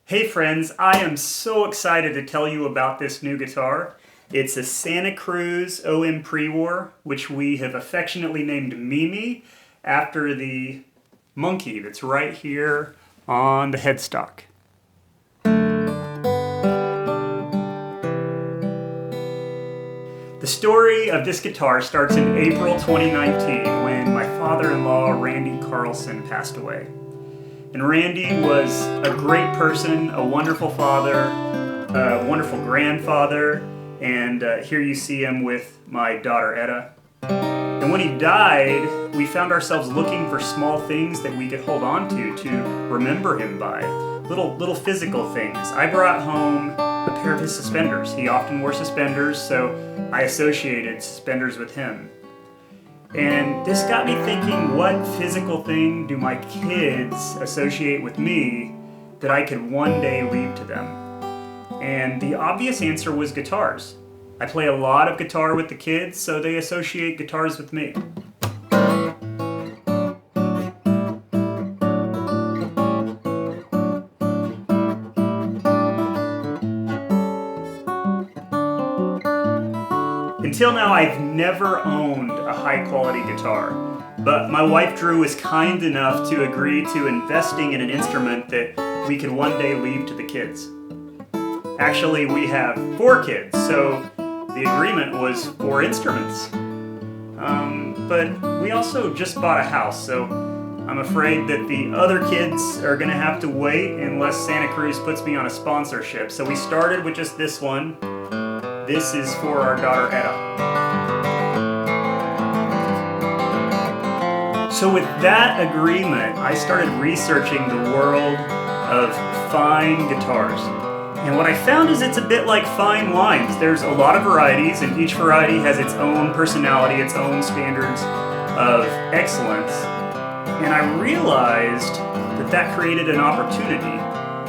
Hey friends, I am so excited to tell you about this new guitar. It's a Santa Cruz Prewar, which we have affectionately named Mimi after the monkey that's right here on the headstock. The story of this guitar starts in April 2019 when my father-in-law, Randy Carlson, passed away. And Randy was a great person, a wonderful father, a wonderful grandfather, and here you see him with my daughter Etta. And when he died, we found ourselves looking for small things that we could hold on to remember him by. Little physical things. I brought home a pair of his suspenders. He often wore suspenders, so I associated suspenders with him. And this got me thinking, what physical thing do my kids associate with me that I could one day leave to them? And the obvious answer was guitars. I play a lot of guitar with the kids, so they associate guitars with me. Until now, I've never owned a high-quality guitar, but my wife Drew was kind enough to agree to investing in an instrument that we could one day leave to the kids. Actually, we have 4 kids, so the agreement was 4 instruments. But we also just bought a house, so I'm afraid that the other kids are going to have to wait unless Santa Cruz puts me on a sponsorship. So we started with just this one. This is for our daughter Etta. So with that agreement, I started researching the world of fine guitars. And what I found is it's a bit like fine wines. There's a lot of varieties, and each variety has its own personality, its own standards of excellence. And I realized that created an opportunity.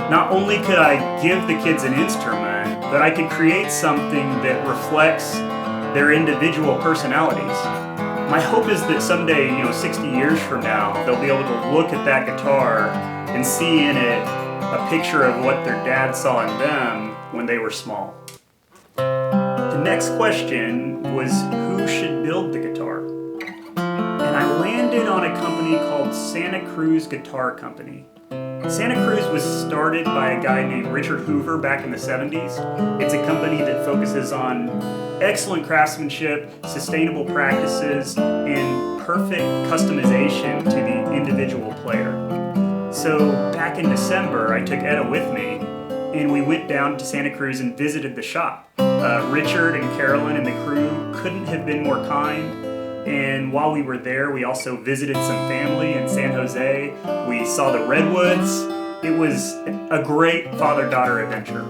Not only could I give the kids an instrument, but I could create something that reflects their individual personalities. My hope is that someday, 60 years from now, they'll be able to look at that guitar and see in it a picture of what their dad saw in them when they were small. The next question was, who should build the guitar? And I landed on a company called Santa Cruz Guitar Company. Santa Cruz was started by a guy named Richard Hoover back in the 70s. It's a company that focuses on excellent craftsmanship, sustainable practices, and perfect customization to the individual player. So back in December, I took Etta with me, and we went down to Santa Cruz and visited the shop. Richard and Carolyn and the crew couldn't have been more kind. And while we were there, we also visited some family in San Jose. We saw the redwoods. It was a great father-daughter adventure.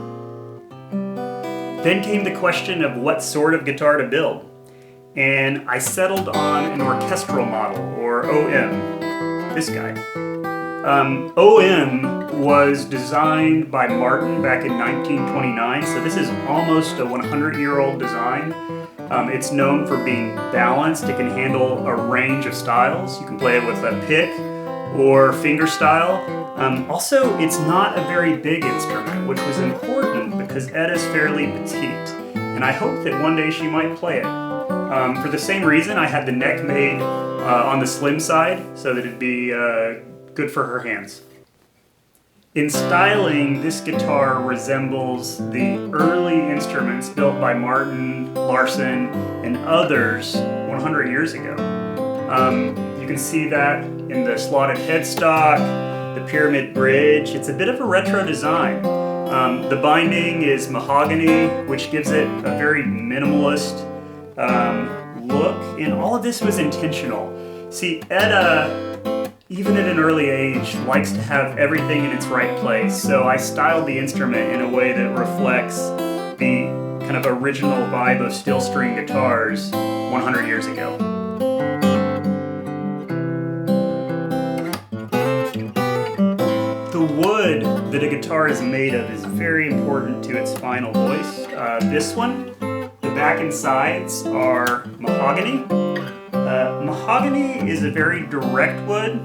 Then came the question of what sort of guitar to build. And I settled on an orchestral model, or OM, this guy. OM was designed by Martin back in 1929, so this is almost a 100-year-old design. It's known for being balanced. It can handle a range of styles. You can play it with a pick or finger style. Also, it's not a very big instrument, which was important because Etta's fairly petite, and I hope that one day she might play it. For the same reason, I had the neck made on the slim side so that it'd be good for her hands. In styling, this guitar resembles the early instruments built by Martin, Larson, and others 100 years ago. You can see that in the slotted headstock, the pyramid bridge. It's a bit of a retro design. The binding is mahogany, which gives it a very minimalist look, and all of this was intentional. See, Etta, even at an early age, likes to have everything in its right place, so I styled the instrument in a way that reflects the kind of original vibe of steel string guitars 100 years ago. The wood that a guitar is made of is very important to its final voice. This one, the back and sides are mahogany. Mahogany is a very direct wood,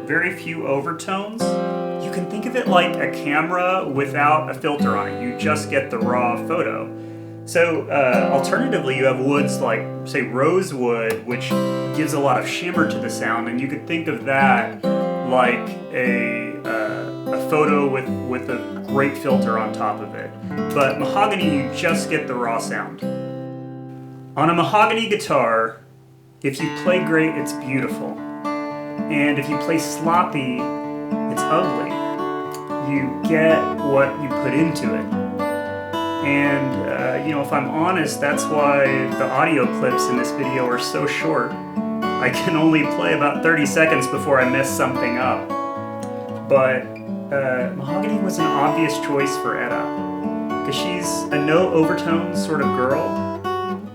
very few overtones. You can think of it like a camera without a filter on it. You just get the raw photo. So alternatively, you have woods like, say, rosewood, which gives a lot of shimmer to the sound, and you could think of that like a photo with a great filter on top of it. But mahogany, you just get the raw sound. On a mahogany guitar, if you play great, it's beautiful. And if you play sloppy, it's ugly. You get what you put into it. And, if I'm honest, that's why the audio clips in this video are so short. I can only play about 30 seconds before I mess something up. But mahogany was an obvious choice for Etta, because she's a no overtones sort of girl.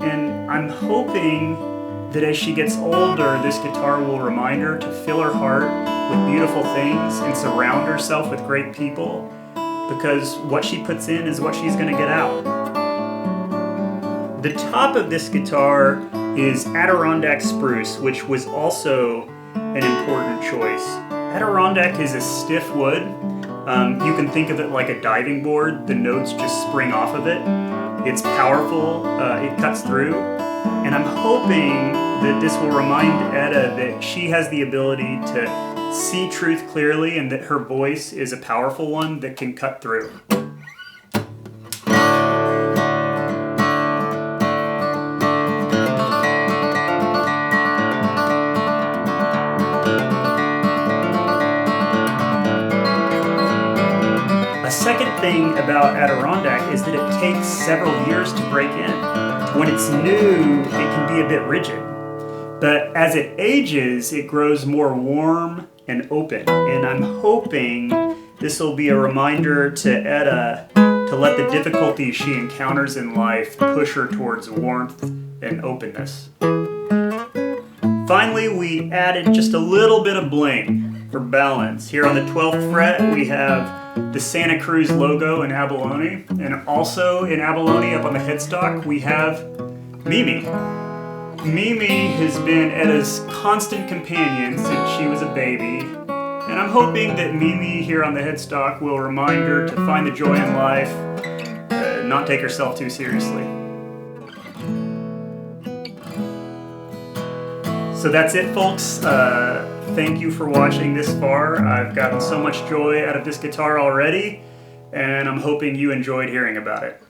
And I'm hoping that as she gets older, this guitar will remind her to fill her heart with beautiful things and surround herself with great people, because what she puts in is what she's going to get out. The top of this guitar is Adirondack spruce, which was also an important choice. Adirondack is a stiff wood. You can think of it like a diving board. The notes just spring off of it. It's powerful, it cuts through, and I'm hoping that this will remind Etta that she has the ability to see truth clearly and that her voice is a powerful one that can cut through. A second thing about Adirondack is that it takes several years to break in. When it's new, it can be a bit rigid. But as it ages, it grows more warm and open. And I'm hoping this will be a reminder to Etta to let the difficulties she encounters in life push her towards warmth and openness. Finally, we added just a little bit of bling for balance. Here on the 12th fret, we have the Santa Cruz logo in abalone, and also in abalone up on the headstock, we have Mimi. Mimi has been Etta's constant companion since she was a baby, and I'm hoping that Mimi here on the headstock will remind her to find the joy in life, not take herself too seriously. So that's it, folks. Thank you for watching this far. I've gotten so much joy out of this guitar already, and I'm hoping you enjoyed hearing about it.